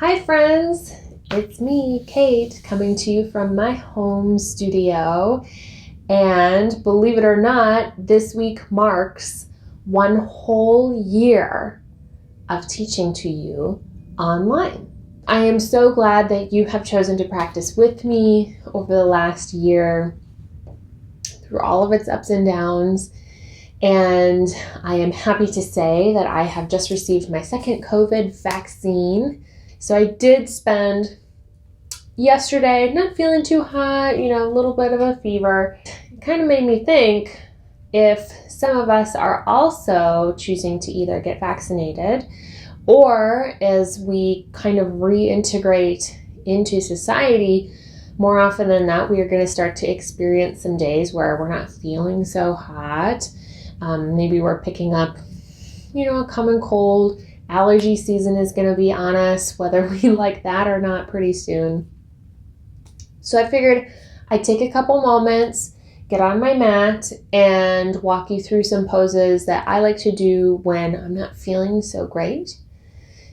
Hi friends, it's me, Kate, coming to you from my home studio. And believe it or not, this week marks one whole year of teaching to you online. I am so glad that you have chosen to practice with me over the last year through all of its ups and downs. And I am happy to say that I have just received my second COVID vaccine. So I did spend yesterday not feeling too hot, a little bit of a fever. It kind of made me think if some of us are also choosing to either get vaccinated or as we kind of reintegrate into society, more often than not, we are going to start to experience some days where we're not feeling so hot. Maybe we're picking up, a common cold. Allergy season is going to be on us, whether we like that or not, pretty soon. So I figured I'd take a couple moments, get on my mat, and walk you through some poses that I like to do when I'm not feeling so great.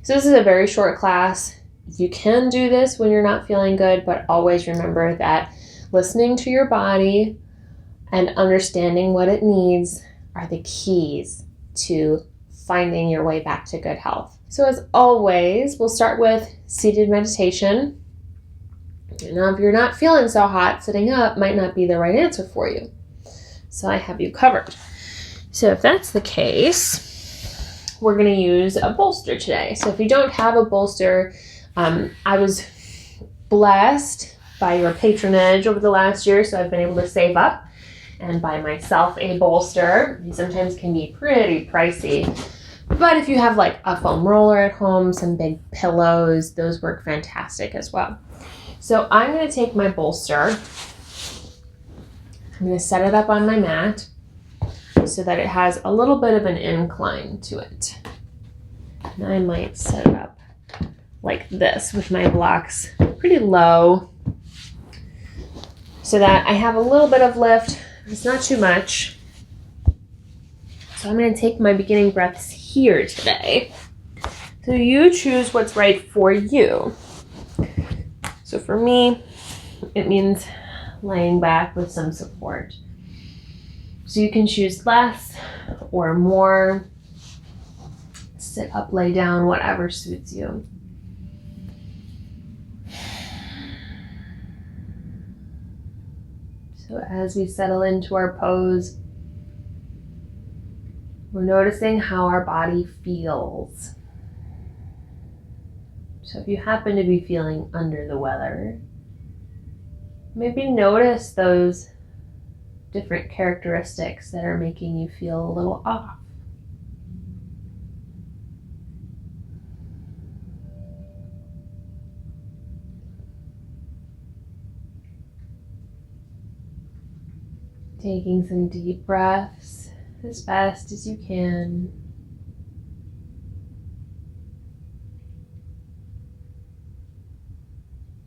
So this is a very short class. You can do this when you're not feeling good, but always remember that listening to your body and understanding what it needs are the keys to finding your way back to good health. So as always, we'll start with seated meditation. Now, if you're not feeling so hot, sitting up might not be the right answer for you. So I have you covered. So if that's the case, we're going to use a bolster today. So if you don't have a bolster, I was blessed by your patronage over the last year, so I've been able to save up and buy myself a bolster. These sometimes can be pretty pricey. But if you have like a foam roller at home, some big pillows, those work fantastic as well. So I'm going to take my bolster. I'm going to set it up on my mat so that it has a little bit of an incline to it. And I might set it up like this with my blocks pretty low so that I have a little bit of lift. It's not too much. So I'm going to take my beginning breaths here today. So you choose what's right for you. So for me, it means laying back with some support. So you can choose less or more. Sit up, lay down, whatever suits you. So as we settle into our pose, we're noticing how our body feels. So if you happen to be feeling under the weather, maybe notice those different characteristics that are making you feel a little off. Taking some deep breaths as fast as you can.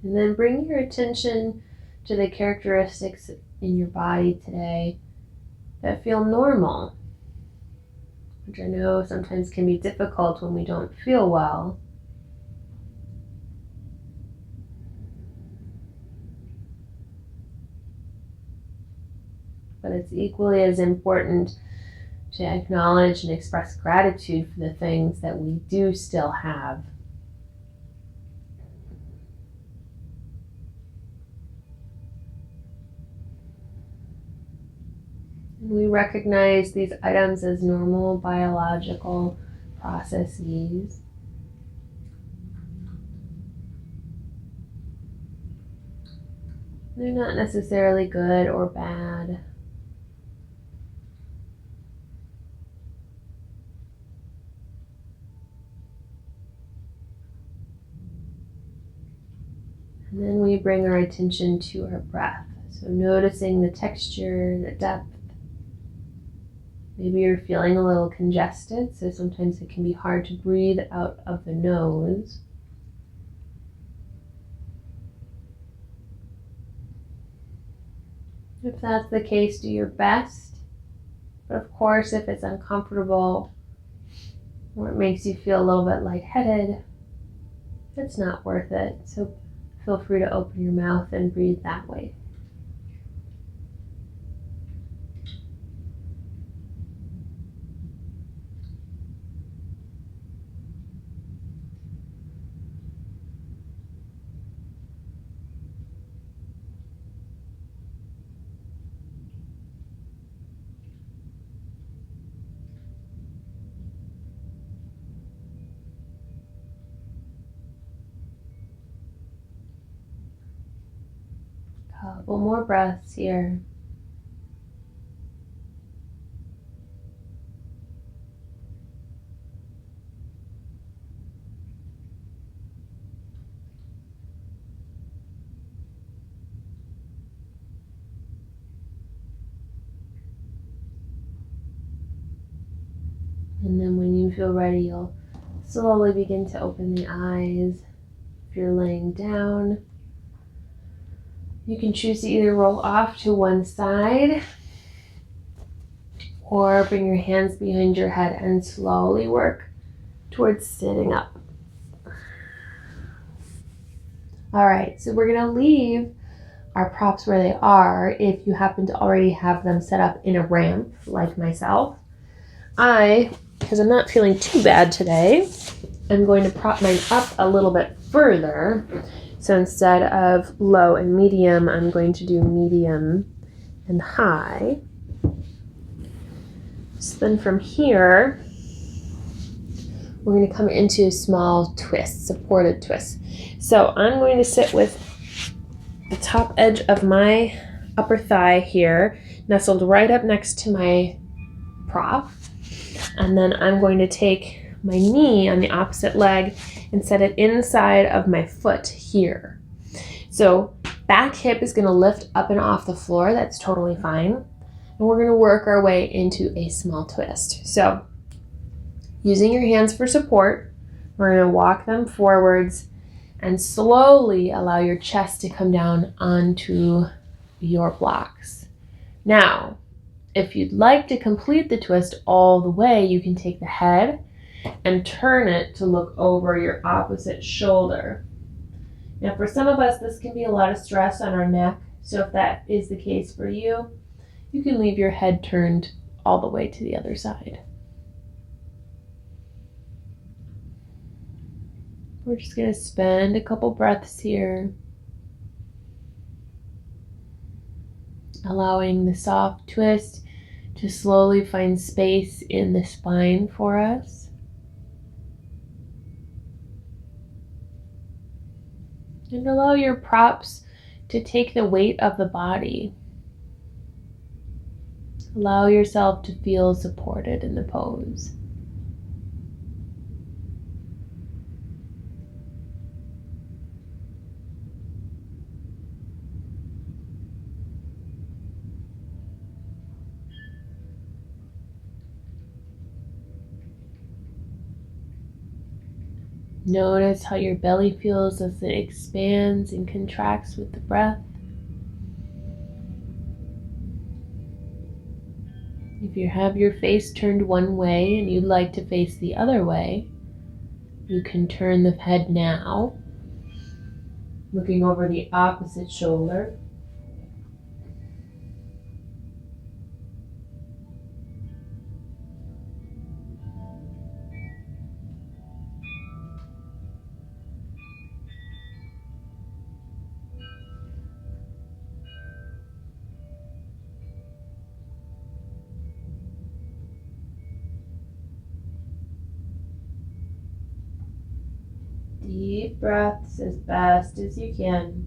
And then bring your attention to the characteristics in your body today that feel normal, which I know sometimes can be difficult when we don't feel well. But it's equally as important to acknowledge and express gratitude for the things that we do still have. And we recognize these items as normal biological processes. They're not necessarily good or bad. And then we bring our attention to our breath. So noticing the texture, the depth. Maybe you're feeling a little congested, so sometimes it can be hard to breathe out of the nose. If that's the case, do your best. But of course, if it's uncomfortable or it makes you feel a little bit lightheaded, it's not worth it. So feel free to open your mouth and breathe that way. Couple more breaths here. And then when you feel ready, you'll slowly begin to open the eyes. If you're laying down, you can choose to either roll off to one side or bring your hands behind your head and slowly work towards sitting up. All right, so we're gonna leave our props where they are if you happen to already have them set up in a ramp like myself. Because I'm not feeling too bad today, I'm going to prop mine up a little bit further. So instead of low and medium, I'm going to do medium and high. So then from here, we're going to come into a small twist, supported twist. So I'm going to sit with the top edge of my upper thigh here, nestled right up next to my prop. And then I'm going to take my knee on the opposite leg and set it inside of my foot here. So back hip is going to lift up and off the floor. That's totally fine. And we're going to work our way into a small twist. So using your hands for support, we're going to walk them forwards and slowly allow your chest to come down onto your blocks. Now, if you'd like to complete the twist all the way, you can take the head and turn it to look over your opposite shoulder. Now, for some of us, this can be a lot of stress on our neck. So if that is the case for you, you can leave your head turned all the way to the other side. We're just going to spend a couple breaths here, allowing the soft twist to slowly find space in the spine for us. And allow your props to take the weight of the body. Allow yourself to feel supported in the pose. Notice how your belly feels as it expands and contracts with the breath. If you have your face turned one way and you'd like to face the other way, you can turn the head now, looking over the opposite shoulder. Deep breaths as best as you can.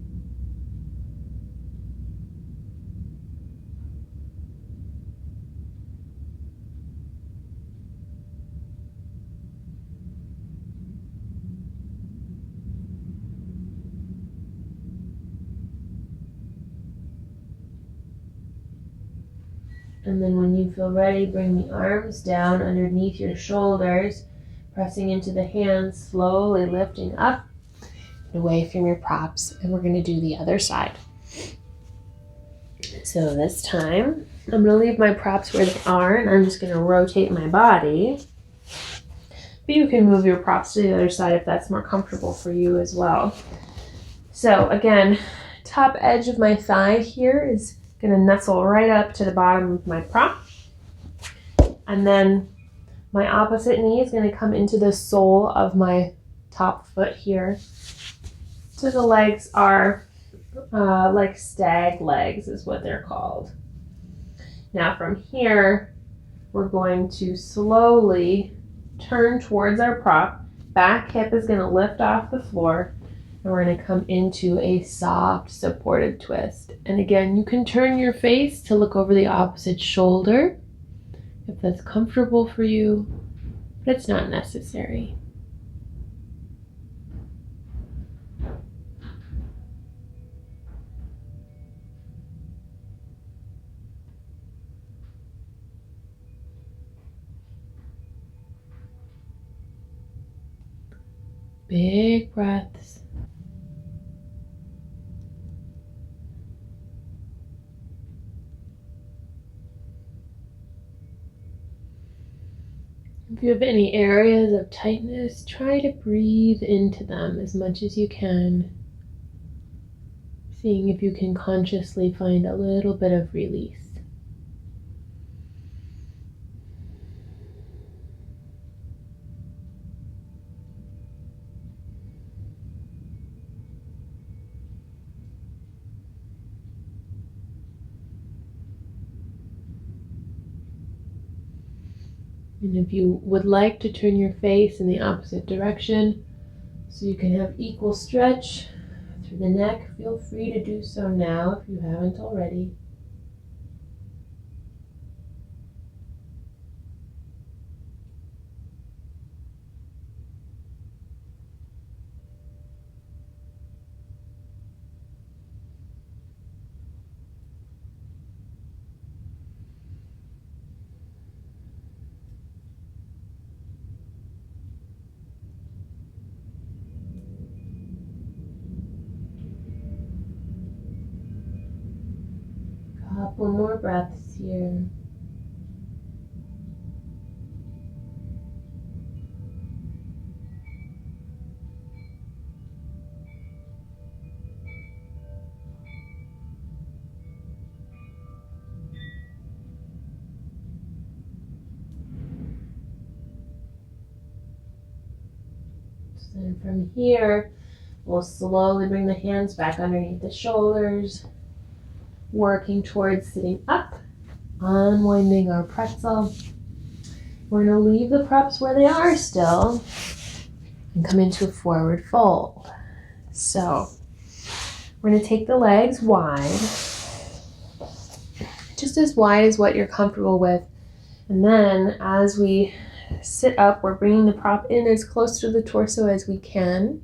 And then when you feel ready, bring the arms down underneath your shoulders, pressing into the hands, slowly lifting up and away from your props. And we're going to do the other side. So this time, I'm going to leave my props where they are, and I'm just going to rotate my body But you can move your props to the other side if that's more comfortable for you as well. So again, top edge of my thigh here is going to nestle right up to the bottom of my prop. And then my opposite knee is going to come into the sole of my top foot here. So the legs are like stag legs is what they're called. Now from here, we're going to slowly turn towards our prop. Back hip is going to lift off the floor, and we're going to come into a soft supported twist. And again, you can turn your face to look over the opposite shoulder if that's comfortable for you, but it's not necessary. Big breaths. If you have any areas of tightness, try to breathe into them as much as you can, seeing if you can consciously find a little bit of release. And if you would like to turn your face in the opposite direction so you can have equal stretch through the neck, feel free to do so now if you haven't already. Couple more breaths here. So then from here, we'll slowly bring the hands back underneath the shoulders, working towards sitting up, unwinding our pretzel. We're going to leave the props where they are still and come into a forward fold. So we're going to take the legs wide, just as wide as what you're comfortable with. And then as we sit up, we're bringing the prop in as close to the torso as we can.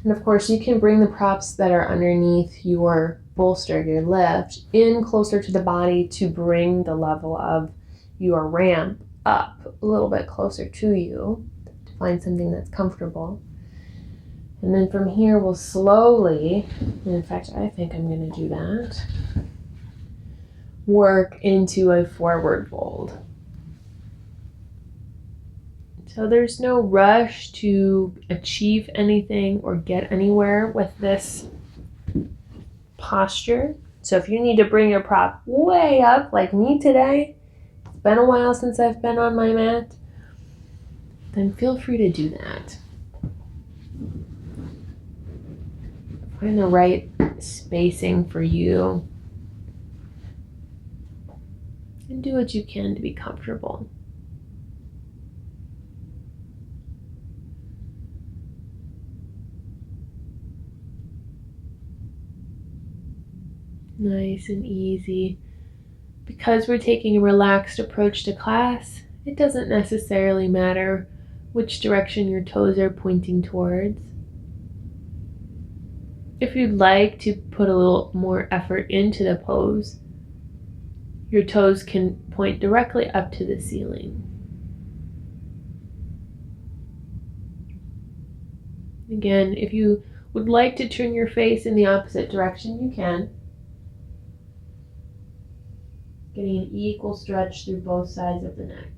And of course, you can bring the props that are underneath your bolster, your lift, in closer to the body to bring the level of your ramp up a little bit closer to you to find something that's comfortable. And then from here, we'll slowly, and in fact, I think I'm going to do that, work into a forward fold. So there's no rush to achieve anything or get anywhere with this posture. So if you need to bring your prop way up like me today, it's been a while since I've been on my mat, then feel free to do that. Find the right spacing for you and do what you can to be comfortable. Nice and easy. Because we're taking a relaxed approach to class, it doesn't necessarily matter which direction your toes are pointing towards. If you'd like to put a little more effort into the pose, your toes can point directly up to the ceiling. Again, if you would like to turn your face in the opposite direction, you can. Getting an equal stretch through both sides of the neck.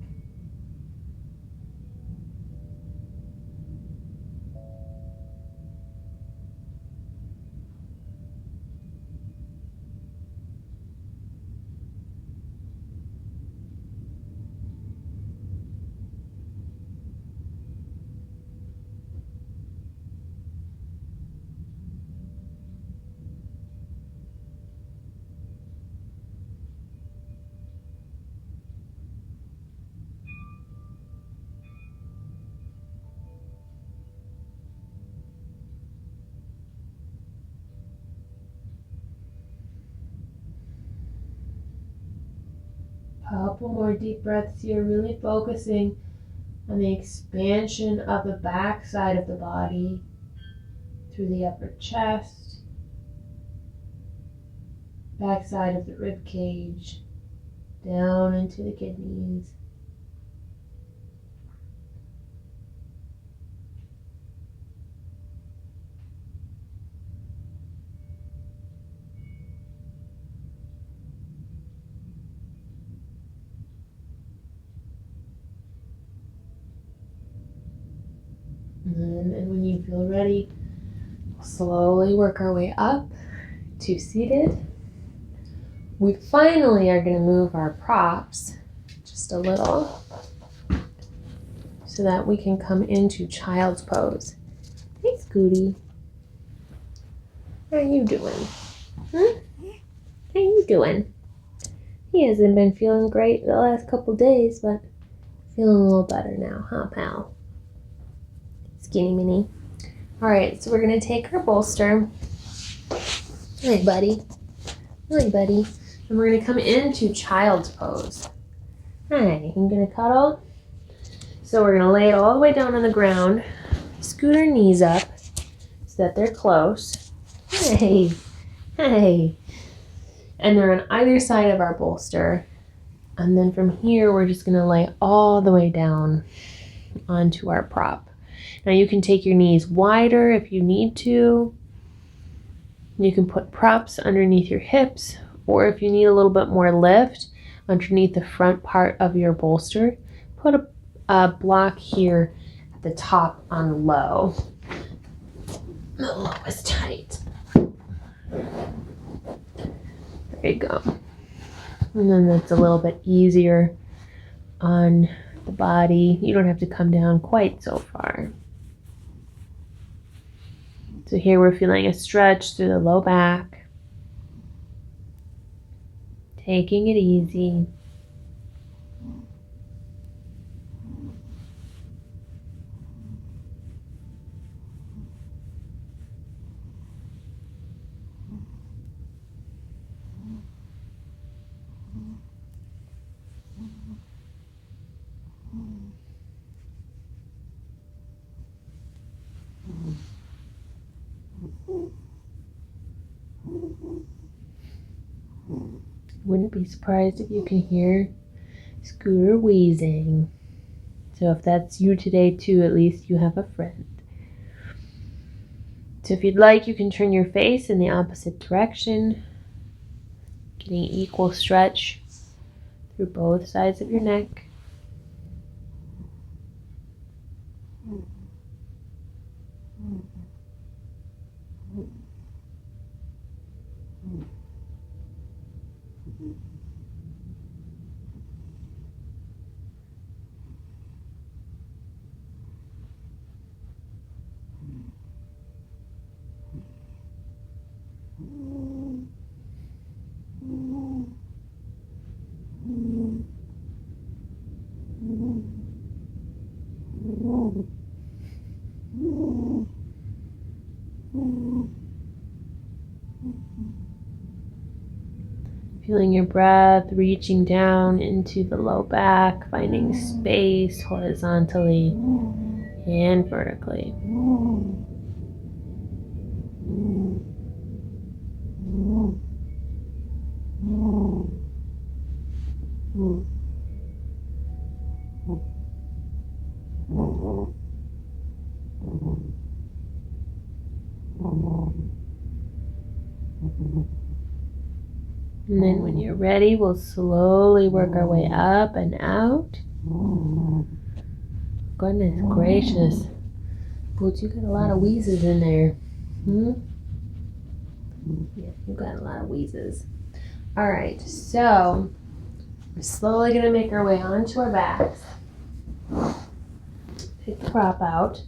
Couple more deep breaths here, really focusing on the expansion of the back side of the body through the upper chest, back side of the rib cage, down into the kidneys. And when you feel ready, we'll slowly work our way up to seated. We finally are going to move our props just a little so that we can come into child's pose. Hey, Scooty. How are you doing? How you doing? He hasn't been feeling great the last couple days, but feeling a little better now, huh, pal? Skinny mini. All right, so we're gonna take our bolster. Hi, buddy. Hi, buddy. And we're gonna come into child's pose. Hi, you gonna cuddle? So we're gonna lay it all the way down on the ground, scoot our knees up so that they're close. Hey, hey. And they're on either side of our bolster. And then from here, we're just gonna lay all the way down onto our prop. Now you can take your knees wider if you need to. You can put props underneath your hips, or if you need a little bit more lift underneath the front part of your bolster, put a block here at the top on low. The low is tight. There you go. And then that's a little bit easier on the body. You don't have to come down quite so far. So here we're feeling a stretch through the low back. Taking it easy. Wouldn't be surprised if you can hear Scooter wheezing. So if that's you today too, at least you have a friend. So if you'd like, you can turn your face in the opposite direction, getting equal stretch through both sides of your neck. Feeling your breath reaching down into the low back, finding space horizontally and vertically. And then when you're ready, we'll slowly work our way up and out. Goodness gracious. Boots, you got a lot of wheezes in there. Yeah, you got a lot of wheezes. All right, so we're slowly going to make our way onto our backs. Take the prop out.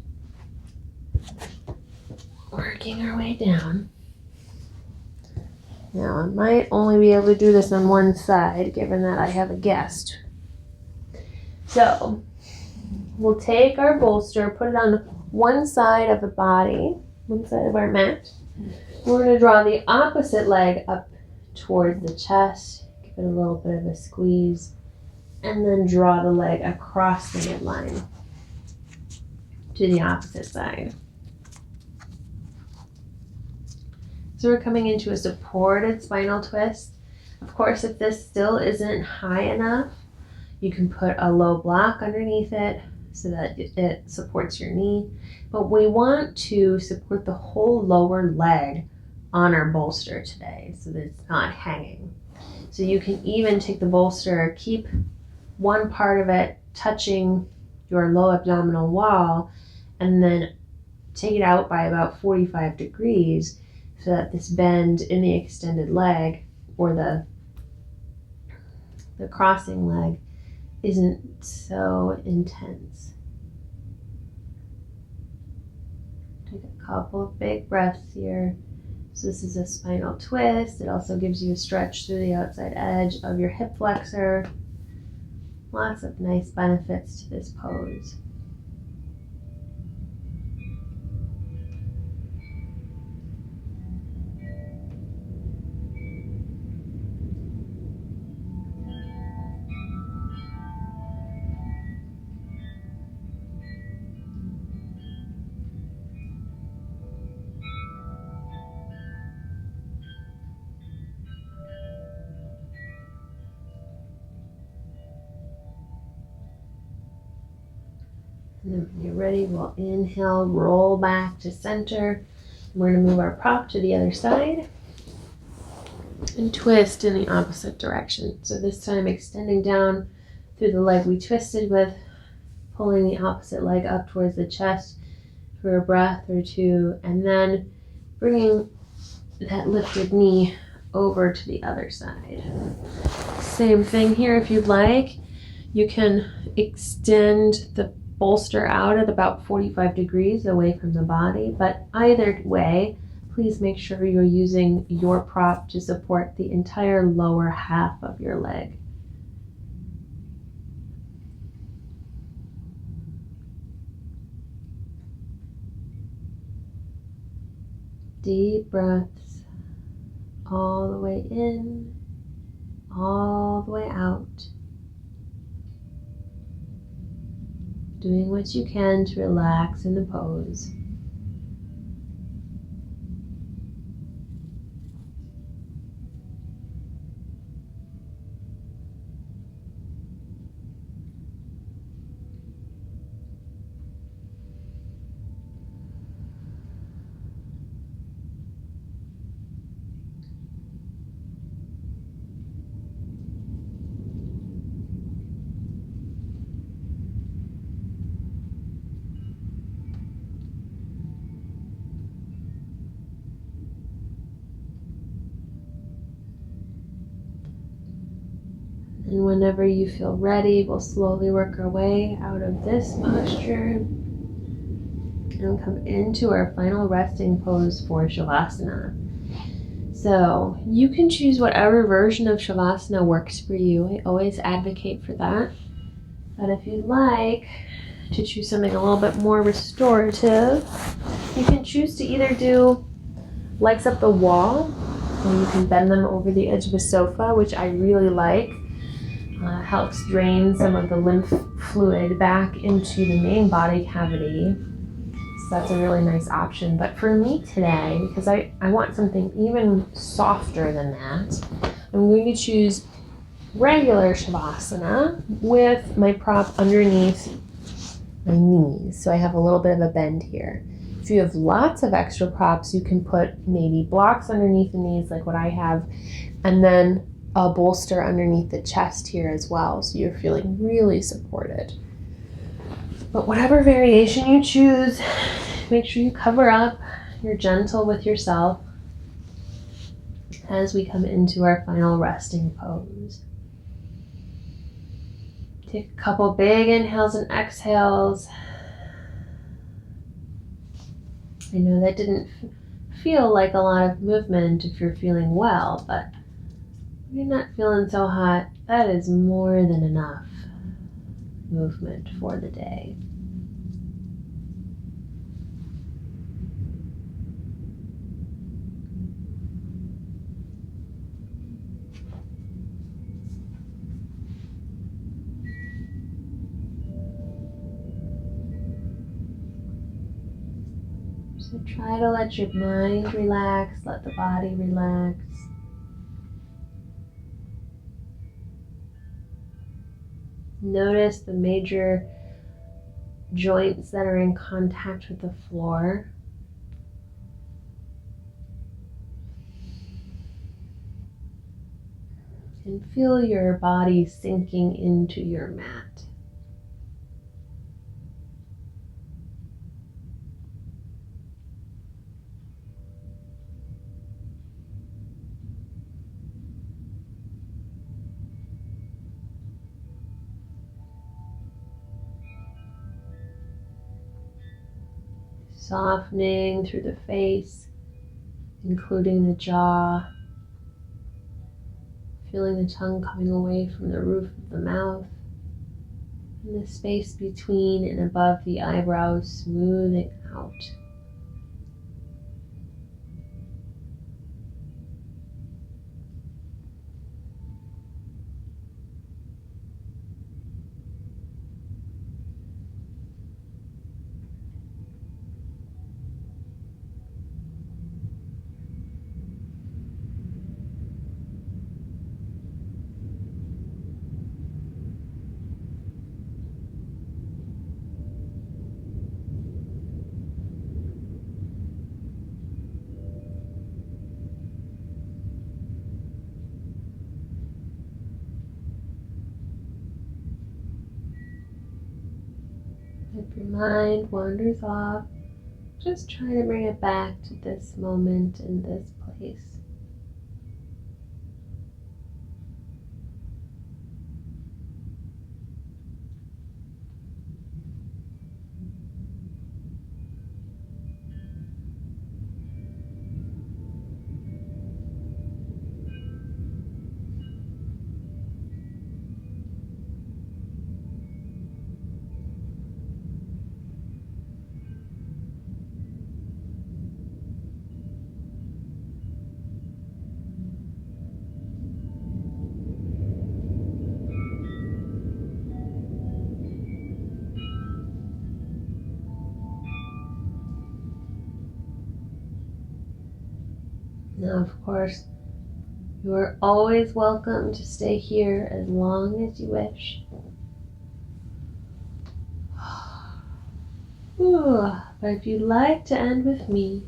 Working our way down. Now, I might only be able to do this on one side, given that I have a guest. So, we'll take our bolster, put it on one side of the body, one side of our mat. We're going to draw the opposite leg up towards the chest. Give it a little bit of a squeeze and then draw the leg across the midline to the opposite side. So we're coming into a supported spinal twist. Of course, if this still isn't high enough, you can put a low block underneath it so that it supports your knee. But we want to support the whole lower leg on our bolster today so that it's not hanging. So you can even take the bolster, keep one part of it touching your low abdominal wall, and then take it out by about 45 degrees so that this bend in the extended leg or the crossing leg isn't so intense. Take a couple of big breaths here. So this is a spinal twist. It also gives you a stretch through the outside edge of your hip flexor. Lots of nice benefits to this pose. And then when you're ready, we'll inhale, roll back to center. We're going to move our prop to the other side and twist in the opposite direction. So this time extending down through the leg we twisted with, pulling the opposite leg up towards the chest for a breath or two, and then bringing that lifted knee over to the other side. Same thing here if you'd like. You can extend the bolster out at about 45 degrees away from the body, but either way, please make sure you're using your prop to support the entire lower half of your leg. Deep breaths all the way in, all the way out. Doing what you can to relax in the pose. And whenever you feel ready, we'll slowly work our way out of this posture and come into our final resting pose for Shavasana. So you can choose whatever version of Shavasana works for you. I always advocate for that. But if you'd like to choose something a little bit more restorative, you can choose to either do legs up the wall, or you can bend them over the edge of a sofa, which I really like. Helps drain some of the lymph fluid back into the main body cavity. So that's a really nice option. But for me today, because I want something even softer than that, I'm going to choose regular Shavasana with my prop underneath my knees. So I have a little bit of a bend here. If you have lots of extra props, you can put maybe blocks underneath the knees like what I have, and then a bolster underneath the chest here as well, so you're feeling really supported. But whatever variation you choose, make sure you cover up, you're gentle with yourself as we come into our final resting pose. Take a couple big inhales and exhales. I know that didn't feel like a lot of movement if you're feeling well, but if you're not feeling so hot, that is more than enough movement for the day. So try to let your mind relax, let the body relax. Notice the major joints that are in contact with the floor. And feel your body sinking into your mat. Softening through the face, including the jaw. Feeling the tongue coming away from the roof of the mouth. And the space between and above the eyebrows smoothing out. If your mind wanders off, just try to bring it back to this moment and this place. Now, of course, you are always welcome to stay here as long as you wish. But if you'd like to end with me,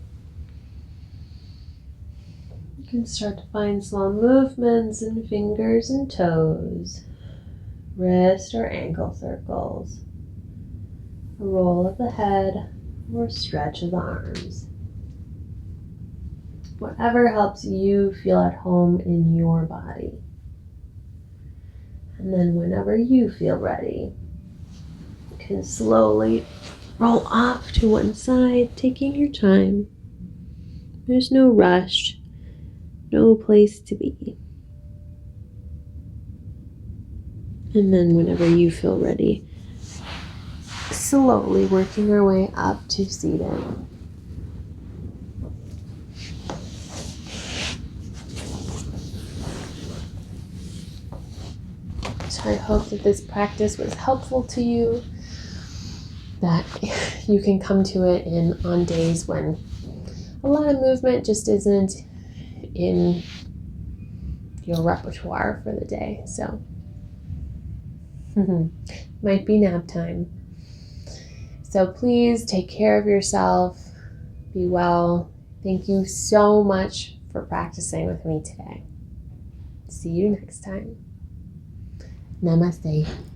you can start to find small movements in fingers and toes, wrist or ankle circles, a roll of the head, or a stretch of the arms. Whatever helps you feel at home in your body. And then whenever you feel ready, you can slowly roll off to one side, taking your time. There's no rush, no place to be. And then whenever you feel ready, slowly working our way up to seated. So I hope that this practice was helpful to you, that you can come to it on days when a lot of movement just isn't in your repertoire for the day. So might be nap time. So please take care of yourself. Be well. Thank you so much for practicing with me today. See you next time. Namaste.